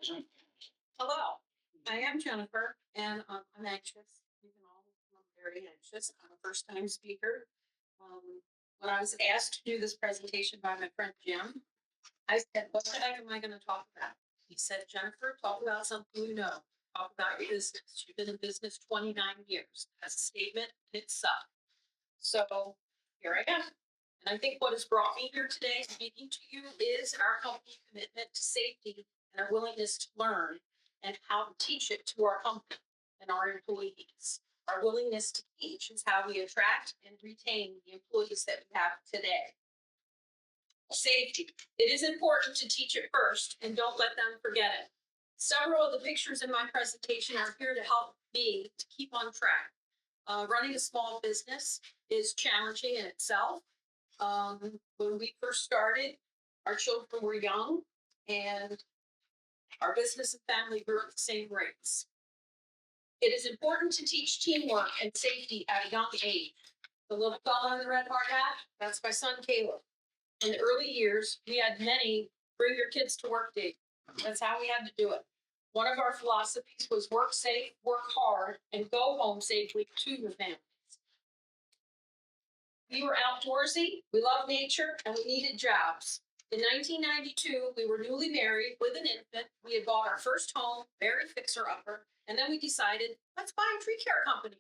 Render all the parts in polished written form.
Hello, I am Jennifer, and I'm anxious. You can all, I'm very anxious. I'm a first-time speaker. When I was asked to do this presentation by my friend Jim, I said, "What the heck am I going to talk about?" He said, "Jennifer, talk about something you know. Talk about your business. You've been in business 29 years." As a statement, it's up. So here I am. And I think what has brought me here today, speaking to you, is our company commitment to safety and our willingness to learn and how to teach it to our company and our employees. Our willingness to teach is how we attract and retain the employees that we have today. Safety. It is important to teach it first and don't let them forget it. Several of the pictures in my presentation are here to help me to keep on track. Running a small business is challenging in itself. When we first started, our children were young and our business and family grew at the same rates. It is important to teach teamwork and safety at a young age. The little fellow in the red hard hat, that's my son Caleb. In the early years, we had many bring your kids to work days. That's how we had to do it. One of our philosophies was work safe, work hard, and go home safely to your families. We were outdoorsy, we loved nature, and we needed jobs. In 1992, we were newly married with an infant. We had bought our first home, very fixer-upper, and then we decided, let's buy a tree care company.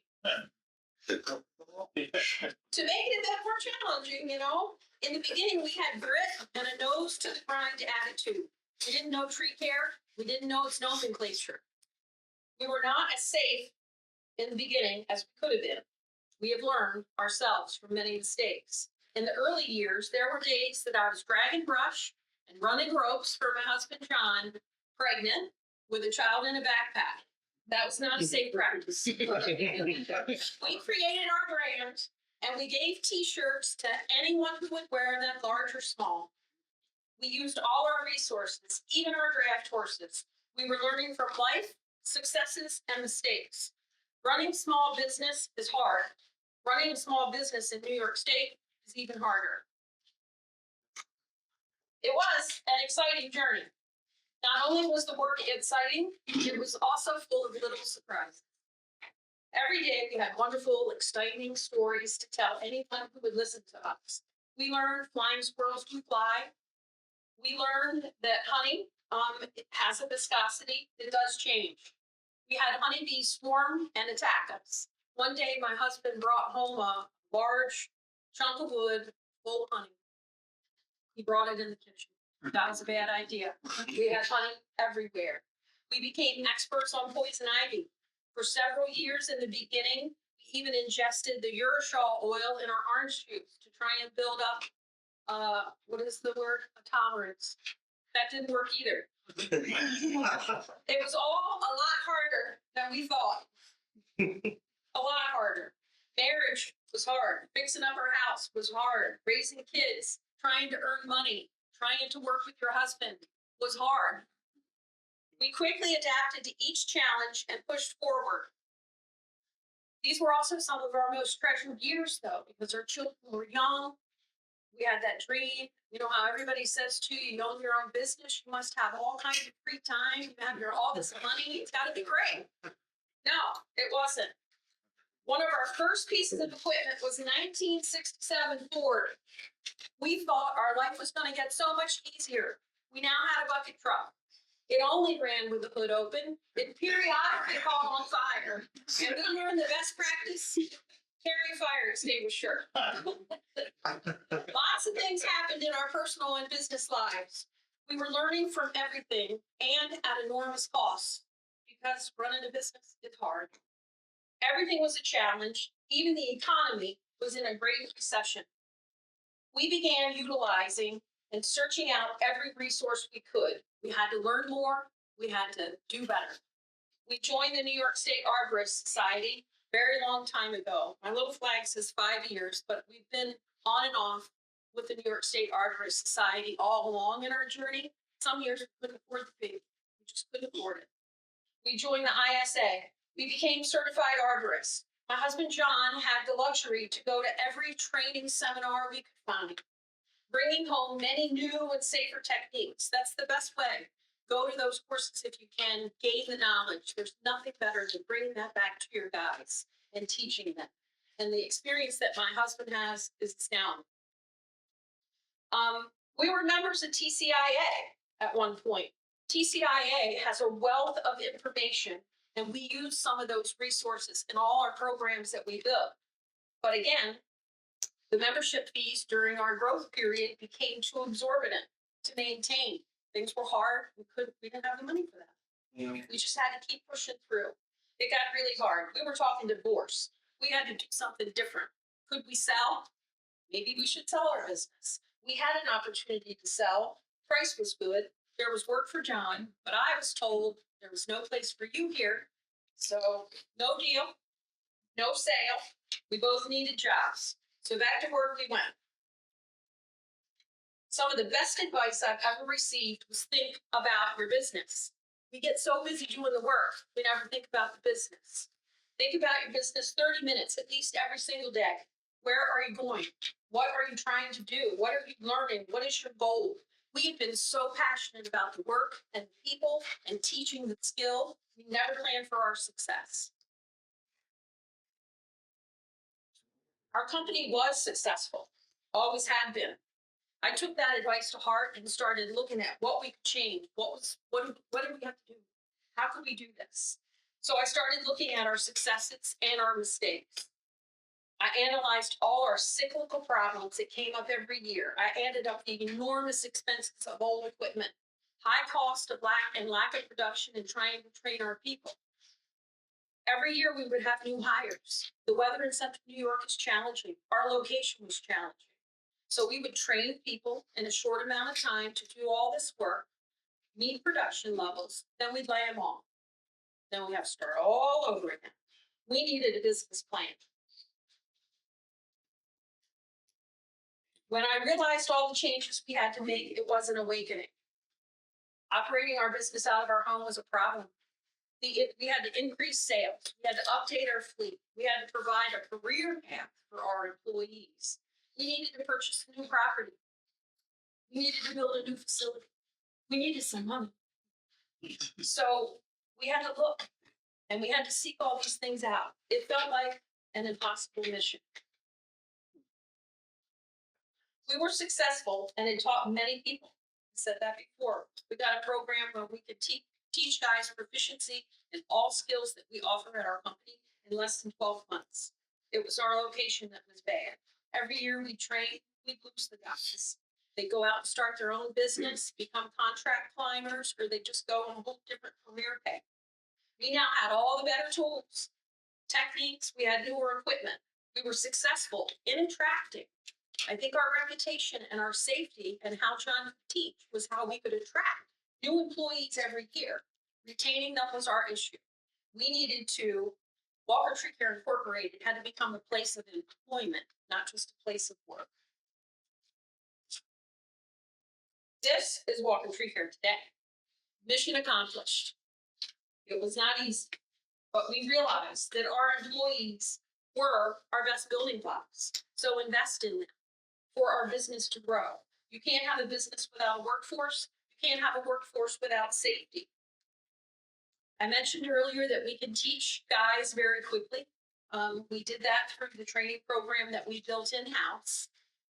To make it a bit more challenging, in the beginning, we had grit and a nose to the grind attitude. We didn't know tree care. We didn't know its nomenclature. We were not as safe in the beginning as we could have been. We have learned ourselves from many mistakes. In the early years, there were days that I was dragging brush and running ropes for my husband, John, pregnant with a child in a backpack. That was not a safe practice. We created our brand and we gave t-shirts to anyone who would wear them, large or small. We used all our resources, even our draft horses. We were learning from life, successes, and mistakes. Running small business is hard. Running a small business in New York State is even harder. It was an exciting journey. Not only was the work exciting, it was also full of little surprises. Every day we had wonderful, exciting stories to tell anyone who would listen to us. We learned flying squirrels can fly. We learned that honey has a viscosity that does change. We had honeybees swarm and attack us. One day my husband brought home a large chunk of wood full of honey. He brought it in the kitchen. That was a bad idea. We had honey everywhere. We became experts on poison ivy. For several years in the beginning, we even ingested the urushiol oil in our orange juice to try and build up, a tolerance. That didn't work either. It was all a lot harder than we thought. A lot harder. Marriage was hard. Fixing up our house was hard. Raising kids, trying to earn money, trying to work with your husband was hard. We quickly adapted to each challenge and pushed forward. These were also some of our most treasured years, though, because our children were young. We had that dream. You know how everybody says to you, you own your own business, you must have all kinds of free time, you have all this money, it's got to be great. No, it wasn't. One of our first pieces of equipment was a 1967 Ford. We thought our life was going to get so much easier. We now had a bucket truck. It only ran with the hood open. It periodically caught on fire. And we learned the best practice, carry a fire extinguisher. Lots of things happened in our personal and business lives. We were learning from everything and at enormous costs because running a business is hard. Everything was a challenge. Even the economy was in a great recession. We began utilizing and searching out every resource we could. We had to learn more. We had to do better. We joined the New York State Arborists Society a very long time ago. My little flag says 5 years, but we've been on and off with the New York State Arborist Society all along in our journey. Some years we couldn't afford the fee. We just couldn't afford it. We joined the ISA. We became certified arborists. My husband, John, had the luxury to go to every training seminar we could find, bringing home many new and safer techniques. That's the best way. Go to those courses if you can, gain the knowledge. There's nothing better than bringing that back to your guys and teaching them. And the experience that my husband has is astounding. We were members of TCIA at one point. TCIA has a wealth of information, and we use some of those resources in all our programs that we build. But again, the membership fees during our growth period became too exorbitant to maintain. Things were hard. We didn't have the money for that. Yeah. We just had to keep pushing through. It got really hard. We were talking divorce. We had to do something different. Could we sell? Maybe we should sell our business. We had an opportunity to sell. Price was good. There was work for John, but I was told there was no place for you here. So no deal, no sale. We both needed jobs. So back to work we went. Some of the best advice I've ever received was think about your business. We get so busy doing the work, we never think about the business. Think about your business 30 minutes at least every single day. Where are you going? What are you trying to do? What are you learning? What is your goal? We've been so passionate about the work and people and teaching the skill. We never planned for our success. Our company was successful, always had been. I took that advice to heart and started looking at what we could change. What do we have to do? How could we do this? So I started looking at our successes and our mistakes. I analyzed all our cyclical problems that came up every year. I added up the enormous expenses of old equipment, high cost of lack of production, and trying to train our people. Every year we would have new hires. The weather in Central New York is challenging. Our location was challenging. So we would train people in a short amount of time to do all this work, meet production levels, then we'd lay them off. Then we have to start all over again. We needed a business plan. When I realized all the changes we had to make, it was an awakening. Operating our business out of our home was a problem. We had to increase sales. We had to update our fleet. We had to provide a career path for our employees. We needed to purchase a new property. We needed to build a new facility. We needed some money. So we had to look and we had to seek all these things out. It felt like an impossible mission. We were successful and it taught many people. I said that before. We got a program where we could teach guys proficiency in all skills that we offer at our company in less than 12 months. It was our location that was bad. Every year we train, we lose the guys. They go out and start their own business, become contract climbers, or they just go on a whole different career path. We now had all the better tools, techniques, we had newer equipment. We were successful in attracting. I think our reputation and our safety and how John could teach was how we could attract new employees every year. Retaining them was our issue. We needed to, Walker Tree Care Incorporated had to become a place of employment, not just a place of work. This is Walker Tree Care today. Mission accomplished. It was not easy, but we realized that our employees were our best building blocks. So invest in them for our business to grow. You can't have a business without a workforce. You can't have a workforce without safety. I mentioned earlier that we can teach guys very quickly. We did that through the training program that we built in-house.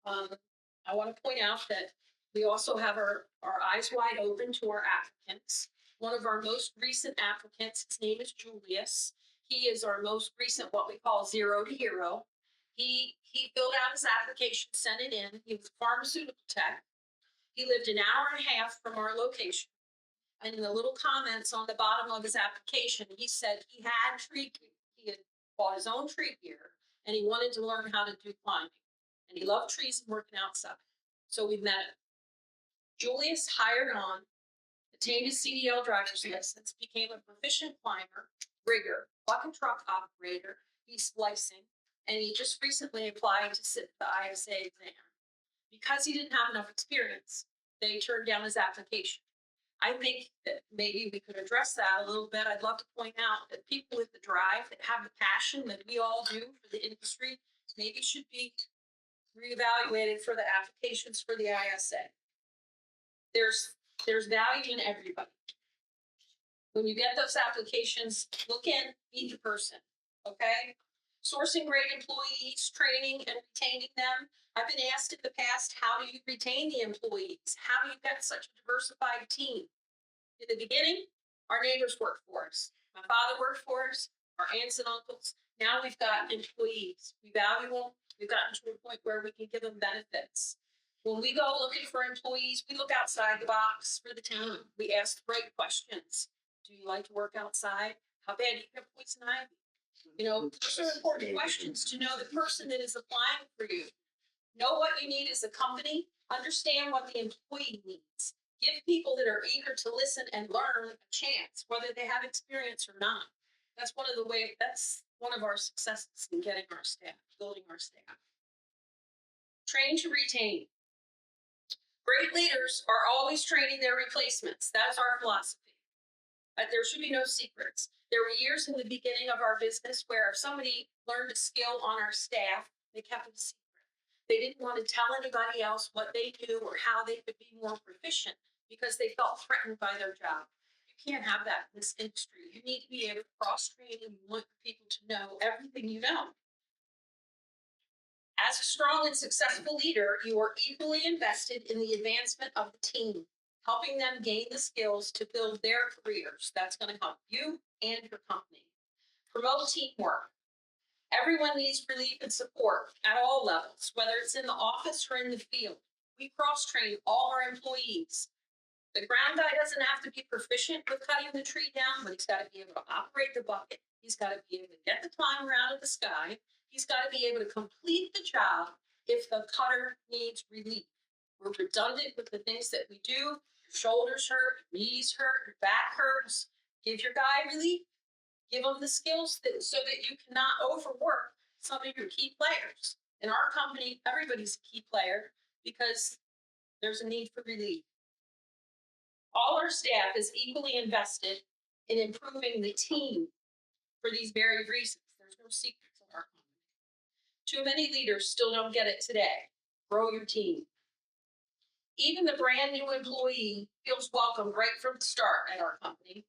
I want to point out that we also have our eyes wide open to our applicants. One of our most recent applicants, his name is Julius. He is our most recent, what we call 0 to hero. He filled out his application, sent it in. He was a pharmaceutical tech. He lived an hour and a half from our location. And in the little comments on the bottom of his application, he said he had bought his own tree gear and he wanted to learn how to do climbing. And he loved trees and working outside. So we met him. Julius hired on, attained his CDL driver's license, became a proficient climber, rigger, bucket truck operator, he's splicing, and he just recently applied to sit the ISA exam. Because he didn't have enough experience, they turned down his application. I think that maybe we could address that a little bit. I'd love to point out that people with the drive, that have the passion that we all do for the industry, maybe should be reevaluated for the applications for the ISA. There's There's value in everybody. When you get those applications, look in, meet the person, okay? Sourcing great employees, training and retaining them. I've been asked in the past, how do you retain the employees? How do you get such a diversified team? In the beginning, our neighbors worked for us. My father worked for us, our aunts and uncles. Now we've got employees. We value them. We've gotten to a point where we can give them benefits. When we go looking for employees, we look outside the box for the town. We ask the right questions. Do you like to work outside? How bad do you have poison ivy? You know, those are important questions to know the person that is applying for you. Know what you need as a company. Understand what the employee needs. Give people that are eager to listen and learn a chance, whether they have experience or not. That's one of our successes in getting our staff, building our staff. Train to retain. Great leaders are always training their replacements. That's our philosophy. There should be no secrets. There were years in the beginning of our business where if somebody learned a skill on our staff, they kept it a secret. They didn't want to tell anybody else what they knew or how they could be more proficient because they felt threatened by their job. You can't have that in this industry. You need to be able to cross-train and you want people to know everything you know. As a strong and successful leader, you are equally invested in the advancement of the team, helping them gain the skills to build their careers. That's going to help you and your company. Promote teamwork. Everyone needs relief and support at all levels, whether it's in the office or in the field. We cross-train all our employees. The ground guy doesn't have to be proficient with cutting the tree down, but he's got to be able to operate the bucket. He's got to be able to get the climber out of the sky. He's got to be able to complete the job if the cutter needs relief. We're redundant with the things that we do. Your shoulders hurt, your knees hurt, your back hurts. Give your guy relief. Give them the skills so that you cannot overwork some of your key players. In our company, everybody's a key player because there's a need for relief. All our staff is equally invested in improving the team for these very reasons. There's no secrets in our company. Too many leaders still don't get it today. Grow your team. Even the brand new employee feels welcome right from the start at our company.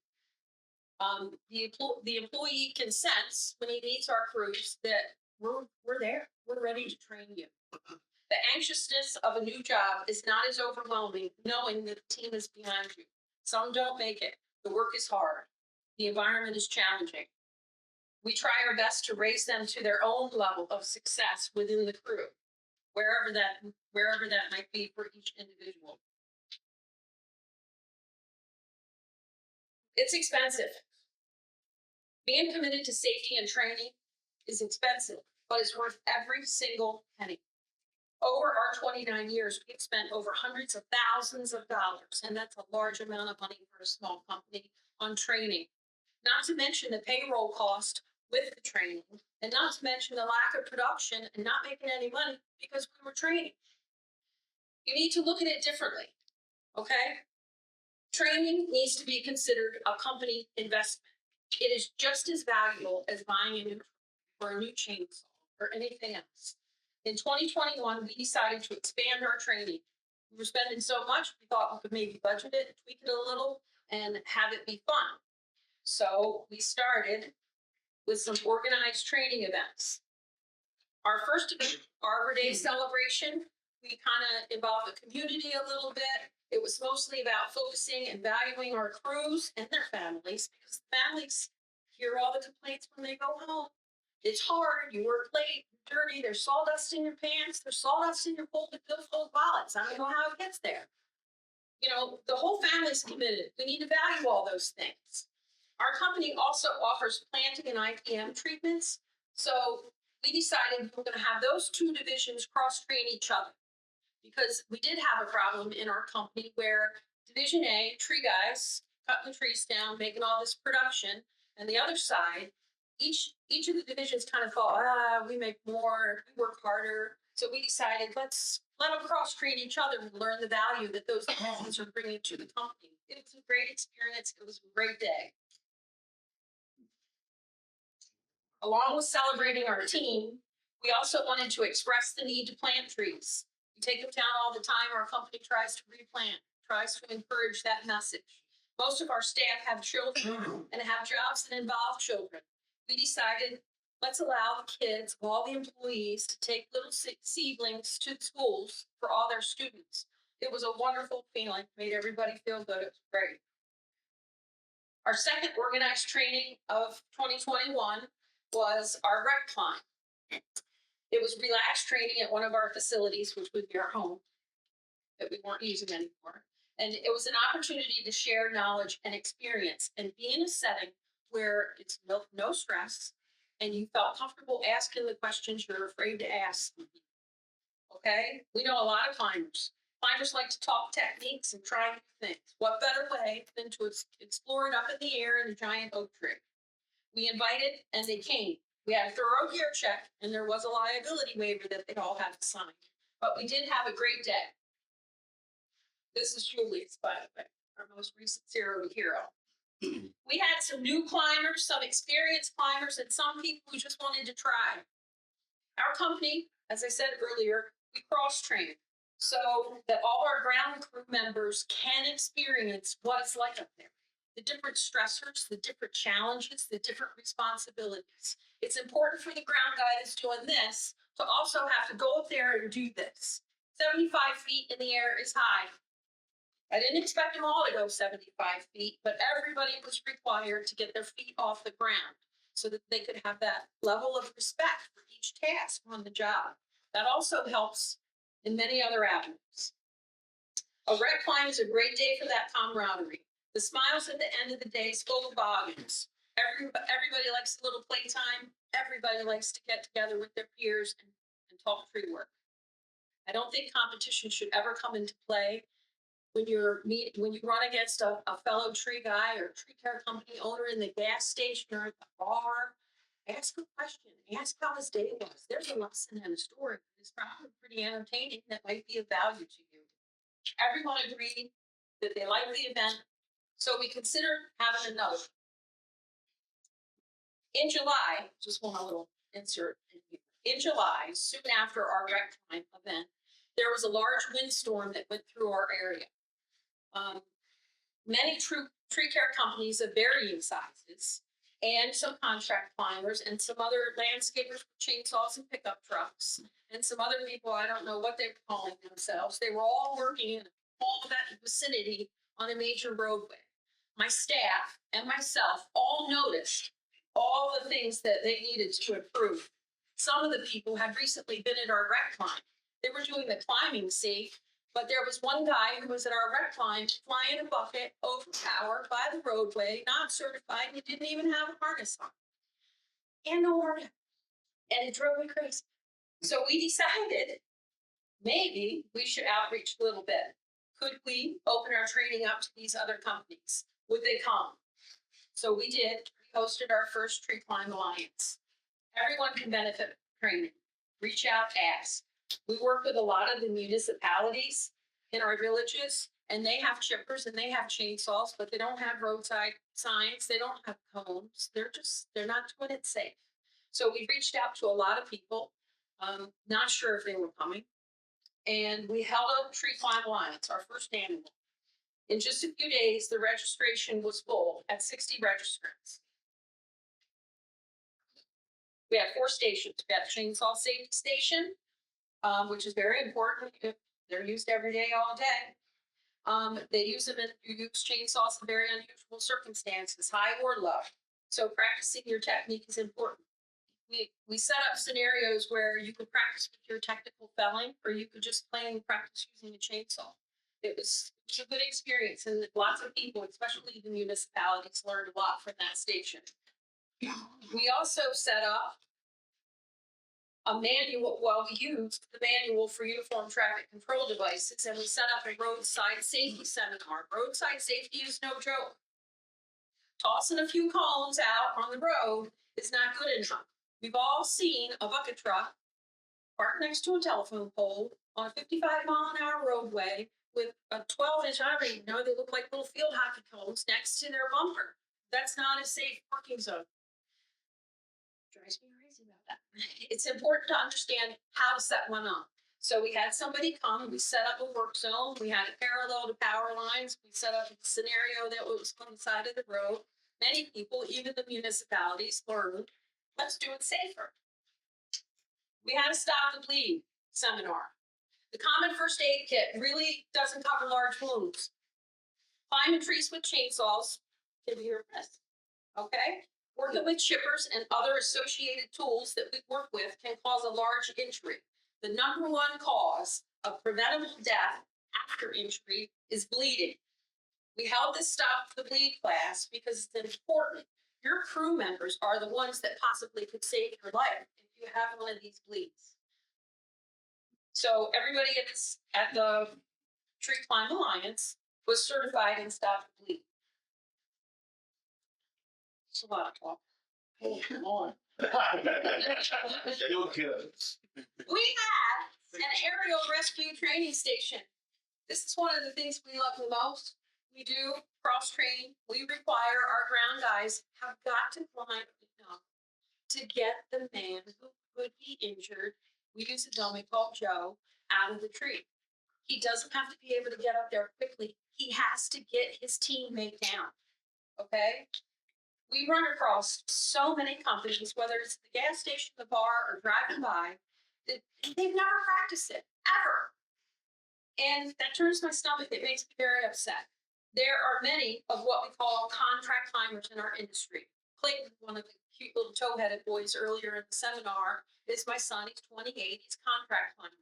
The employee can sense when he meets our crews that we're there. We're ready to train you. The anxiousness of a new job is not as overwhelming knowing that the team is behind you. Some don't make it. The work is hard. The environment is challenging. We try our best to raise them to their own level of success within the crew, wherever that might be for each individual. It's expensive. Being committed to safety and training is expensive, but it's worth every single penny. Over our 29 years, we've spent over hundreds of thousands of dollars, and that's a large amount of money for a small company, on training. Not to mention the payroll cost with the training, and not to mention the lack of production and not making any money because we were training. You need to look at it differently, okay? Training needs to be considered a company investment. It is just as valuable as buying a new or a new chainsaw or anything else. In 2021, we decided to expand our training. We were spending so much, we thought we could maybe budget it, tweak it a little, and have it be fun. So we started with some organized training events. Our first event, Arbor Day celebration, we kind of involved the community a little bit. It was mostly about focusing and valuing our crews and their families, because families hear all the complaints when they go home. It's hard, you work late, you're dirty, there's sawdust in your pants, there's sawdust in your folded wallets. I don't know how it gets there. You know, the whole family's committed. We need to value all those things. Our company also offers planting and IPM treatments. So we decided we're going to have those two divisions cross-train each other, because we did have a problem in our company where Division A, tree guys, cutting the trees down, making all this production, and the other side, each of the divisions kind of thought, we make more, we work harder. So we decided, let's let them cross-train each other and learn the value that those divisions are bringing to the company. It was a great experience. It was a great day. Along with celebrating our team, we also wanted to express the need to plant trees. We take them down all the time. Our company tries to tries to encourage that message. Most of our staff have children and have jobs that involve children. We decided, let's allow the kids, all the employees, to take little seedlings to schools for all their students. It was a wonderful feeling, made everybody feel good. It was great. Our second organized training of 2021 was our rec climb. It was relaxed training at one of our facilities, which would be our home, that we weren't using anymore. And it was an opportunity to share knowledge and experience and be in a setting where it's no stress and you felt comfortable asking the questions you're afraid to ask. Okay? We know a lot of climbers. Climbers like to talk techniques and try new things. What better way than to explore it up in the air in a giant oak tree? We invited and they came. We had a thorough gear check and there was a liability waiver that they all had to sign. But we did have a great day. This is Julie's, by the way, our most recent zero to hero. We had some new climbers, some experienced climbers, and some people who just wanted to try. Our company, as I said earlier, we cross-train so that all our ground crew members can experience what it's like up there. The different stressors, the different challenges, the different responsibilities. It's important for the ground guy that's doing this to also have to go up there and do this. 75 feet in the air is high. I didn't expect them all to go 75 feet, but everybody was required to get their feet off the ground so that they could have that level of respect for each task on the job. That also helps in many other avenues. A rec climb is a great day for that camaraderie. The smiles at the end of the day spoke volumes. Everybody likes a little playtime. Everybody likes to get together with their peers and talk tree work. I don't think competition should ever come into play when you run against a fellow tree guy or tree care company owner in the gas station or at the bar. Ask a question. Ask how his day was. There's a lesson and a story that is probably pretty entertaining that might be of value to you. Everyone agreed that they liked the event, so we considered having another. In July, just one little insert in here. In July, soon after our rec climb event, there was a large windstorm that went through our area. Many tree care companies of varying sizes and some contract climbers and some other landscapers with chainsaws and pickup trucks and some other people, I don't know what they were calling themselves. They were all working in all of that vicinity on a major roadway. My staff and myself all noticed all the things that they needed to improve. Some of the people had recently been at our rec climb. They were doing the climbing safe, but there was one guy who was at our rec climb flying a bucket overpowered by the roadway, not certified, and he didn't even have a harness on. And no harness. And it drove me crazy. So we decided maybe we should outreach a little bit. Could we open our training up to these other companies? Would they come? So we did. We hosted our first Tree Climb Alliance. Everyone can benefit from training. Reach out, ask. We work with a lot of the municipalities in our villages, and they have chippers and they have chainsaws, but they don't have roadside signs. They don't have cones. They're not doing it safe. So we reached out to a lot of people, not sure if they were coming. And we held a Tree Climb Alliance, our first annual. In just a few days, the registration was full at 60 registrants. We had 4 stations. We had a chainsaw safety station, which is very important. They're used every day, all day. They use them you use chainsaws in very unusual circumstances, high or low. So practicing your technique is important. We set up scenarios where you could practice with your technical felling, or you could just plain practice using a chainsaw. It was a good experience, and lots of people, especially the municipalities, learned a lot from that station. We also set up a manual, we used the manual for uniform traffic control devices, and we set up a roadside safety seminar. Roadside safety is no joke. Tossing a few cones out on the road is not good enough. We've all seen a bucket truck parked next to a telephone pole on a 55-mile-an-hour roadway with a 12-inch, I don't even know, they look like little field hockey cones next to their bumper. That's not a safe parking zone. Drives me crazy about that. It's important to understand how to set one up. So we had somebody come, we set up a work zone, we had it parallel to power lines, we set up a scenario that was on the side of the road. Many people, even the municipalities, learned, let's do it safer. We had a stop the bleed seminar. The common first aid kit really doesn't cover large wounds. Climbing trees with chainsaws can be your risk, okay? Working with chippers and other associated tools that we work with can cause a large injury. The number one cause of preventable death after injury is bleeding. We held this Stop the Bleed class because it's important. Your crew members are the ones that possibly could save your life if you have one of these bleeds. So everybody at the Tree Climb Alliance was certified in Stop the Bleed. It's a lot of talk. Oh, come on. You're good. We had an aerial rescue training station. This is one of the things we love the most. We do cross train. We require our ground guys have got to climb enough to get the man who could be injured. We use a dummy called Joe out of the tree. He doesn't have to be able to get up there quickly. He has to get his teammate down. Okay? We run across so many companies, whether it's the gas station, the bar, or driving by, that they've never practiced it, ever. And that turns my stomach. It makes me very upset. There are many of what we call contract climbers in our industry. Clayton, one of the cute little toe-headed boys earlier in the seminar, is my son. He's 28. He's a contract climber.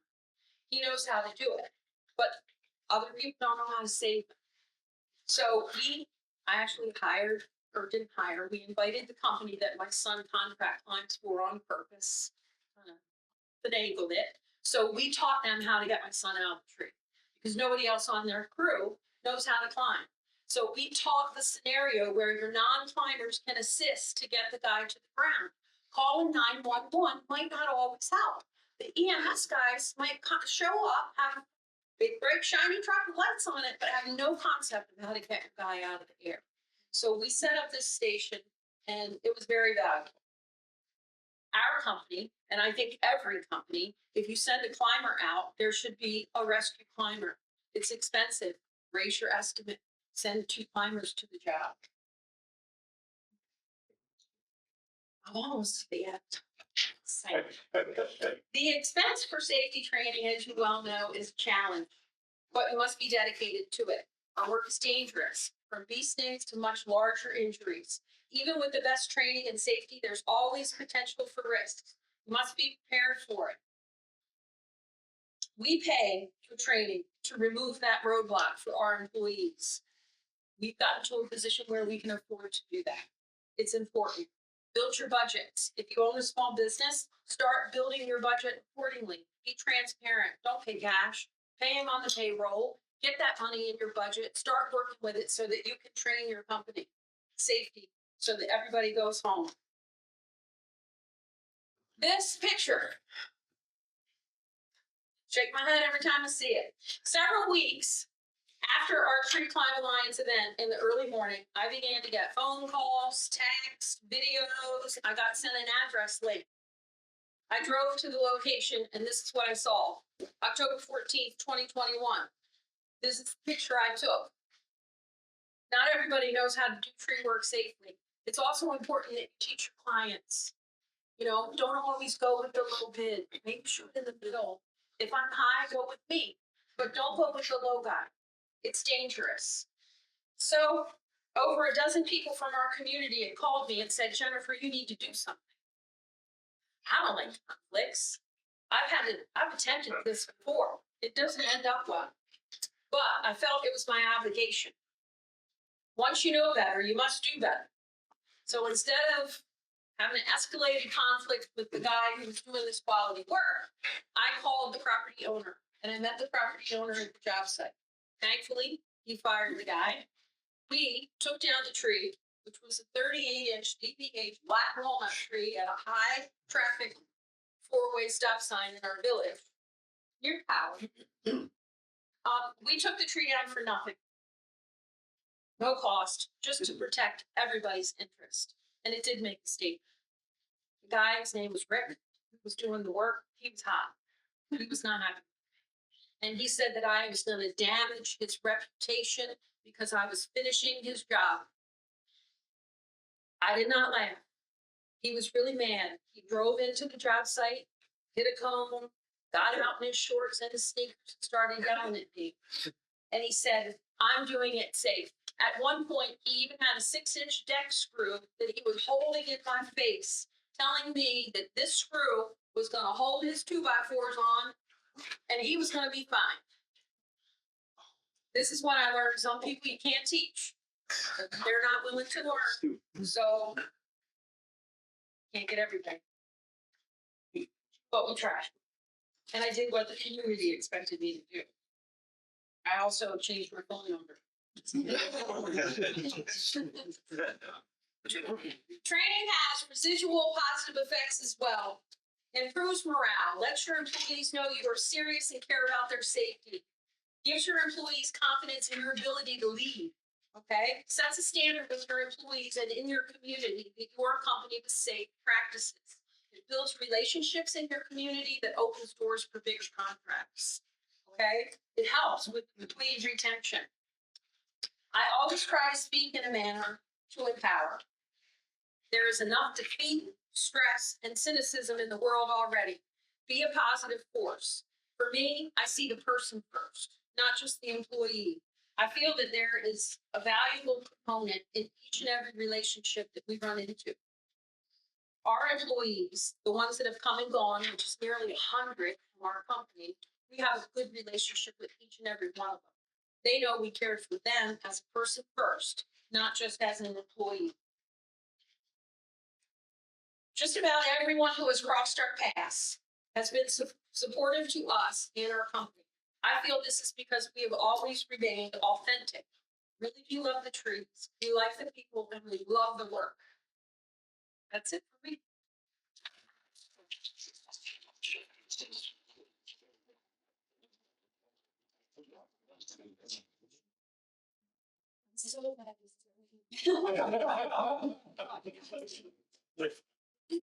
He knows how to do it, but other people don't know how to save him. So I actually we invited the company that my son contract climbs for on purpose, finagled it. So we taught them how to get my son out of the tree because nobody else on their crew knows how to climb. So we taught the scenario where your non-climbers can assist to get the guy to the ground. Calling 911 might not always help. The EMS guys might show up, have a big, bright, shiny truck with lights on it, but have no concept of how to get a guy out of the air. So we set up this station, and it was very valuable. Our company, and I think every company, if you send a climber out, there should be a rescue climber. It's expensive. Raise your estimate. Send 2 climbers to the job. I'm almost at the end. The expense for safety training, as you well know, is a challenge, but you must be dedicated to it. Our work is dangerous, from bee stings to much larger injuries. Even with the best training and safety, there's always potential for risks. You must be prepared for it. We pay for training to remove that roadblock for our employees. We've gotten to a position where we can afford to do that. It's important. Build your budgets. If you own a small business, start building your budget accordingly. Be transparent. Don't pay cash. Pay him on the payroll. Get that money in your budget. Start working with it so that you can train your company. Safety, so that everybody goes home. This picture. Shake my head every time I see it. Several weeks after our Tree Climb Alliance event in the early morning, I began to get phone calls, texts, videos. I got sent an address link. I drove to the location, and this is what I saw. October 14th, 2021. This is the picture I took. Not everybody knows how to do tree work safely. It's also important that you teach your clients. Don't always go with the low bid. Maybe shoot in the middle. If I'm high, go with me, but don't go with the low guy. It's dangerous. So over a dozen people from our community had called me and said, Jennifer, you need to do something. I don't like conflicts. I've attempted this before. It doesn't end up well. But I felt it was my obligation. Once you know better, you must do better. So instead of having an escalated conflict with the guy who was doing this quality work, I called the property owner and I met the property owner at the job site. Thankfully, he fired the guy. We took down the tree, which was a 38-inch DPH black walnut tree at a high traffic 4-way stop sign in our village near Powell. We took the tree down for nothing. No cost, just to protect everybody's interest. And it did make a statement. The guy, his name was Rick, who was doing the work. He was hot. He was not happy And he said that I was going to damage his reputation because I was finishing his job. I did not laugh. He was really mad. He drove into the job site, hit a cone, got out in his shorts and his sneakers and started yelling at me. And he said, I'm doing it safe. At one point, he even had a 6-inch deck screw that he was holding in my face, telling me that this screw was going to hold his 2x4s on and he was going to be fine. This is what I learned. Some people you can't teach. They're not willing to learn. So, can't get everything. But we tried. And I did what the community expected me to do. I also changed my phone number. Training has residual positive effects as well. Improves morale. Lets your employees know you are serious and care about their safety. Gives your employees confidence in your ability to lead. Okay? Sets a standard with your employees and in your community that you are a company with safe practices. It builds relationships in your community that opens doors for bigger contracts. Okay? It helps with employee retention. I always try to speak in a manner to empower. There is enough defeat, stress, and cynicism in the world already. Be a positive force. For me, I see the person first, not just the employee. I feel that there is a valuable component in each and every relationship that we run into. Our employees, the ones that have come and gone, which is nearly 100 from our company, we have a good relationship with each and every one of them. They know we cared for them as a person first, not just as an employee. Just about everyone who has crossed our paths has been supportive to us and our company. I feel this is because we have always remained authentic. Really do love the trees, we like the people, and we love the work. That's it for me. So